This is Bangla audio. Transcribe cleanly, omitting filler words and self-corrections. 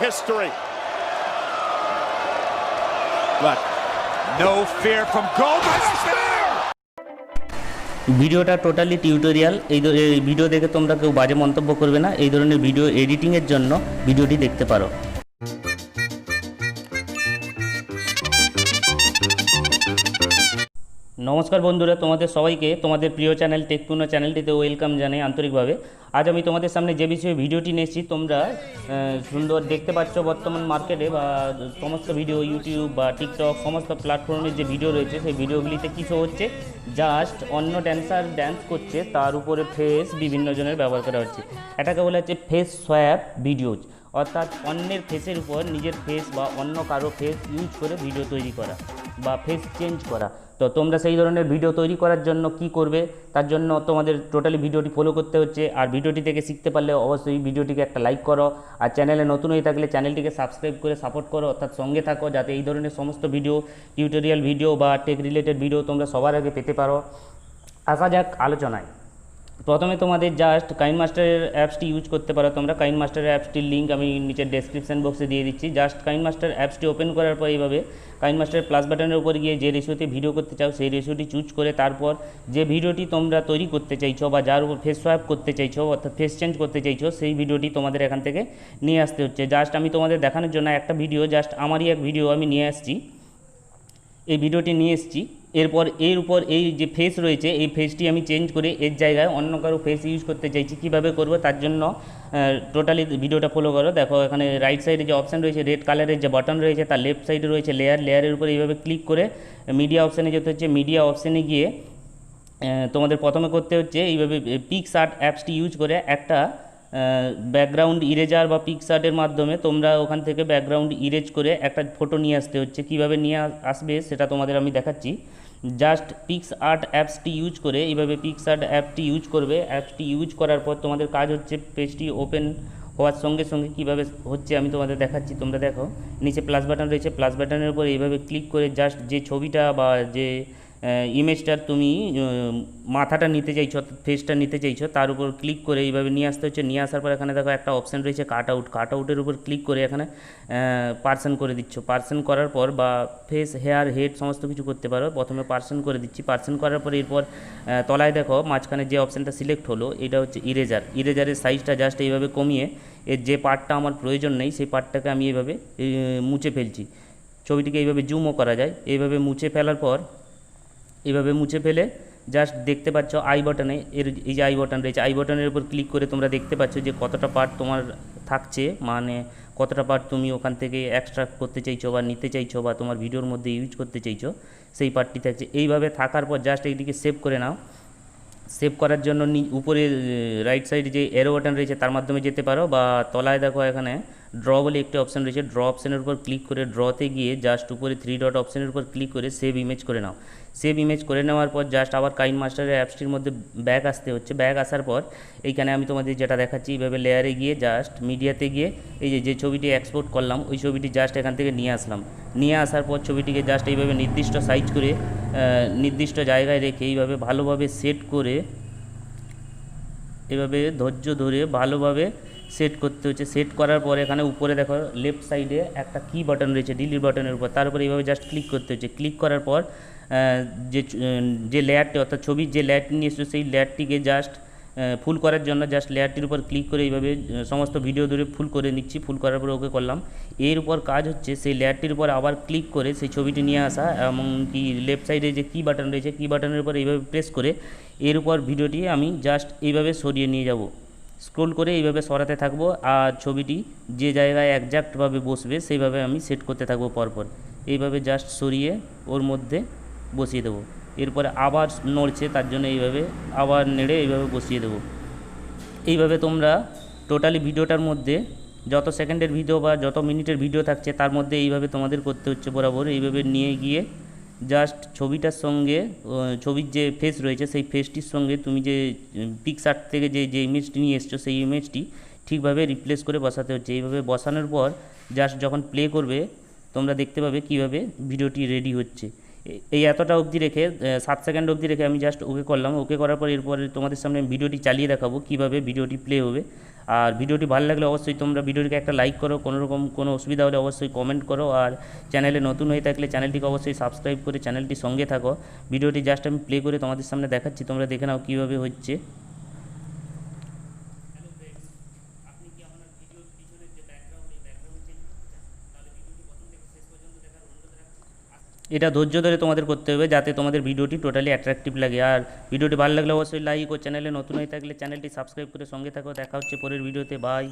history. But no fear from Gomez. ভিডিওটা টোটালি টিউটোরিয়াল। এই ভিডিও দেখে তোমরা কেউ বাজে মন্তব্য করবে না। এই ধরনের ভিডিও এডিটিংয়ের জন্য ভিডিওটি দেখতে পারো। নমস্কার বন্ধুরা, তোমাদের সবাইকে তোমাদের প্রিয় চ্যানেল টেকপুনো চ্যানেলটিতে ওয়েলকাম জানাই আন্তরিকভাবে। আজ আমি তোমাদের সামনে যে বিষয়ে ভিডিওটি নিয়েছি, তোমরা সুন্দর দেখতে পাচ্ছ বর্তমান মার্কেটে বা সমস্ত ভিডিও ইউটিউব বা টিকটক সমস্ত প্ল্যাটফর্মের যে ভিডিও রয়েছে, সেই ভিডিওগুলিতে কিছু হচ্ছে জাস্ট অন্য ড্যান্সার ড্যান্স করছে, তার উপরে ফেস বিভিন্ন জনের ব্যবহার করা হচ্ছে। এটাকে বলা হচ্ছে ফেস সোয়াপ ভিডিওজ, অর্থাৎ অন্যের ফেসের উপর নিজের ফেস বা অন্য কারো ফেস ইউজ করে ভিডিও তৈরি করা বা ফেস চেঞ্জ করা। তো তোমরা সেই ধরনের ভিডিও তৈরি করার জন্য কি করবে, তার জন্য তোমাদের টোটালি ভিডিওটি ফলো করতে হচ্ছে। আর ভিডিওটি থেকে শিখতে পারলে অবশ্যই ভিডিওটিকে একটা লাইক করো, আর চ্যানেলে নতুন হয়ে থাকলে চ্যানেলটিকে সাবস্ক্রাইব করে সাপোর্ট করো, অর্থাৎ সঙ্গে থাকো, যাতে এই ধরনের সমস্ত ভিডিও টিউটোরিয়াল ভিডিও বা টেক রিলেটেড ভিডিও তোমরা সবার আগে পেতে পারো। আসা যাক আলোচনায়। প্রথমে তোমাদের জাস্ট কাইনমাস্টারের অ্যাপসটি ইউজ করতে পারো। তোমরা কাইনমাস্টারের অ্যাপসটির লিঙ্ক আমি নিচের ডেসক্রিপশন বক্সে দিয়ে দিচ্ছি। জাস্ট কাইনমাস্টার অ্যাপসটি ওপেন করার পর এইভাবে কাইনমাস্টার প্লাস বাটনের উপর গিয়ে যে রেশিওতে ভিডিও করতে চাও সেই রেশিওটি চুজ করে তারপর যে ভিডিওটি তোমরা তৈরি করতে চাইছো বা যার উপর ফেস সোয়াপ করতে চাইছো অর্থাৎ ফেস চেঞ্জ করতে চাইছো, সেই ভিডিওটি তোমাদের এখান থেকে নিয়ে আসতে হচ্ছে। জাস্ট আমি তোমাদের দেখানোর জন্য একটা ভিডিও, জাস্ট আমারই এক ভিডিও আমি নিয়ে আসছি, এই ভিডিওটি নিয়ে এসেছি। এরপর এর উপর এই যে ফেস রয়েছে, এই ফেসটি আমি চেঞ্জ করে এর জায়গায় অন্য কারো ফেস ইউজ করতে চাইছি। কীভাবে করবো তার জন্য টোটালি ভিডিওটা ফলো করো। দেখো এখানে রাইট সাইডে যে অপশান রয়েছে, রেড কালারের যে বাটন রয়েছে, তার লেফট সাইডে রয়েছে লেয়ারের উপর এইভাবে ক্লিক করে মিডিয়া অপশানে যেতে হচ্ছে। মিডিয়া অপশানে গিয়ে তোমাদের প্রথমে করতে হচ্ছে এইভাবে পিকআর্ট অ্যাপসটি ইউজ করে একটা ব্যাকগ্রাউন্ড ইরেজার বা পিকআর্টের মাধ্যমে তোমরা ওখান থেকে ব্যাকগ্রাউন্ড ইরেজ করে একটা ফটো নিয়ে আসতে হচ্ছে। কীভাবে নিয়ে আসবে সেটা তোমাদের আমি দেখাচ্ছি। জাস্ট পিকআর্ট অ্যাপসটি ইউজ করে এইভাবে পিকআর্ট অ্যাপটি ইউজ করবে। অ্যাপসটি ইউজ করার পর তোমাদের কাজ হচ্ছে পেজটি ওপেন হওয়ার সঙ্গে সঙ্গে কীভাবে হচ্ছে আমি তোমাদের দেখাচ্ছি। তোমরা দেখো নিচে প্লাস বাটন রয়েছে, প্লাস বাটনের উপর এইভাবে ক্লিক করে জাস্ট যে ছবিটা বা যে ইমেজটার তুমি মাথাটা নিতে চাইছো অর্থাৎ ফেসটা নিতে চাইছো, তার উপর ক্লিক করে এইভাবে নিয়ে আসতে হচ্ছে। নিয়ে আসার পর এখানে দেখো একটা অপশান রয়েছে কাট আউটের উপর ক্লিক করে এখানে পার্সন করে দিচ্ছ। পার্সন করার পর বা ফেস হেয়ার হেড সমস্ত কিছু করতে পারো। প্রথমে পার্সন করে দিচ্ছি। পার্সন করার পর এরপর তলায় দেখো মাঝখানে যে অপশানটা সিলেক্ট হলো, এটা হচ্ছে ইরেজারের সাইজটা জাস্ট এইভাবে কমিয়ে এর যে পার্টটা আমার প্রয়োজন নেই সেই পার্টটাকে আমি এইভাবে মুছে ফেলছি। ছবিটিকে এইভাবে জুমও করা যায়। এইভাবে মুছে ফেলার পর এইভাবে মুছে ফেলে জাস্ট দেখতে পাচ্ছ আই বাটনে এই যে আই বাটন রয়েছে, আই বাটনের উপর ক্লিক করে তোমরা দেখতে পাচ্ছ যে কতটা পার্ট তোমার থাকছে, মানে কতটা পার্ট তুমি ওখান থেকে এক্সট্রাক্ট করতে চাইছো বা নিতে চাইছো বা তোমার ভিডিওর মধ্যে ইউজ করতে চাইছো, সেই পার্টটি থাকছে। এইভাবে থাকার পর জাস্ট এইটিকে সেভ করে নাও। সেভ করার জন্য উপরে রাইট সাইডে যে এরো বাটন রয়েছে তার মাধ্যমে যেতে পারো, বা তলায় দেখো এখানে ড্র বলে একটি অপশান রয়েছে, ড্র অপশানের উপর ক্লিক করে ড্রতে গিয়ে জাস্ট উপরে 3 ডট অপশানের উপর ক্লিক করে সেভ ইমেজ করে নাও। সেভ ইমেজ করে নেওয়ার পর জাস্ট আবার কাইনমাস্টারের অ্যাপসটির মধ্যে ব্যাক আসতে হচ্ছে। ব্যাক আসার পর এইখানে আমি তোমাদের যেটা দেখাচ্ছি, এইভাবে লেয়ারে গিয়ে জাস্ট মিডিয়াতে গিয়ে এই যে ছবিটি এক্সপোর্ট করলাম ওই ছবিটি জাস্ট এখান থেকে নিয়ে আসলাম। নিয়ে আসার পর ছবিটিকে জাস্ট এইভাবে নির্দিষ্ট সাইজ করে নির্দিষ্ট জায়গায় রেখে এইভাবে ভালোভাবে সেট করে এভাবে ধৈর্য ধরে ভালোভাবে সেট করতে হচ্ছে। সেট করার পর এখানে উপরে দেখো লেফট সাইডে একটা কি বাটন রয়েছে ডিলিট বাটনের উপর, তার উপরে এইভাবে জাস্ট ক্লিক করতে হচ্ছে। ক্লিক করার পর যে লেয়ারটি অর্থাৎ ছবির যে লেয়ারটি নিয়ে এসেছে সেই লেয়ারটিকে জাস্ট ফুল করার জন্য জাস্ট লেয়ারটির উপর ক্লিক করে এইভাবে সমস্ত ভিডিও ধরে ফুল করে নিচ্ছি। ফুল করার পর ওকে করলাম। এর উপর কাজ হচ্ছে সেই লেয়ারটির উপর আবার ক্লিক করে সেই ছবিটি নিয়ে আসা, এমনকি লেফট সাইডে যে কি বাটন রয়েছে কি বাটনের উপর এইভাবে প্রেস করে এর উপর ভিডিওটি আমি জাস্ট এইভাবে সরিয়ে নিয়ে যাব। স্ক্রোল করে এইভাবে সরাতে থাকবো আর ছবিটি যে জায়গায় একজ্যাক্টভাবে বসবে সেইভাবে আমি সেট করতে থাকবো পরপর। এইভাবে জাস্ট সরিয়ে ওর মধ্যে বসিয়ে দেবো। এরপরে আবার নড়ছে তার জন্য এইভাবে আবার নেড়ে এইভাবে বসিয়ে দেবো। এইভাবে তোমরা টোটালি ভিডিওটার মধ্যে যত সেকেন্ডের ভিডিও বা যত মিনিটের ভিডিও থাকছে তার মধ্যে এইভাবে তোমাদের করতে হচ্ছে বরাবর। এইভাবে নিয়ে গিয়ে জাস্ট ছবিটার সঙ্গে ছবির যে ফেস রয়েছে সেই ফেসটির সঙ্গে তুমি যে পিকআর্ট থেকে যে ইমেজটি নিয়ে এসছো সেই ইমেজটি ঠিকভাবে রিপ্লেস করে বসাতে হচ্ছে। এইভাবে বসানোর পর জাস্ট যখন প্লে করবে তোমরা দেখতে পাবে কীভাবে ভিডিওটি রেডি হচ্ছে। এই এতটা অবধি রেখে 7 সেকেন্ড অবধি রেখে আমি জাস্ট ওকে করলাম। ওকে করার পর এরপরে তোমাদের সামনে ভিডিওটি চালিয়ে দেখাবো কীভাবে ভিডিওটি প্লে হবে। আর ভিডিওটি ভালো লাগলে অবশ্যই তোমরা ভিডিওটিকে একটা লাইক করো, কোনো অসুবিধা হলে অবশ্যই কমেন্ট করো, আর চ্যানেলে নতুন হয়ে থাকলে চ্যানেলটিকে অবশ্যই সাবস্ক্রাইব করে চ্যানেলটির সঙ্গে থাকো। ভিডিওটি জাস্ট আমি প্লে করে তোমাদের সামনে দেখাচ্ছি, তোমরা দেখে নাও কীভাবে হচ্ছে। এটা ধৈর্য ধরে তোমাদের করতে হবে যাতে তোমাদের ভিডিওটি টোটালি অ্যাট্রাকটিভ লাগে। আর ভিডিওটি ভালো লাগলে অবশ্যই লাইক ও চ্যানেলে নতুন হয়ে থাকলে চ্যানেলটি সাবস্ক্রাইব করে সঙ্গে থাকো। দেখা হচ্ছে পরের ভিডিওতে, বাই।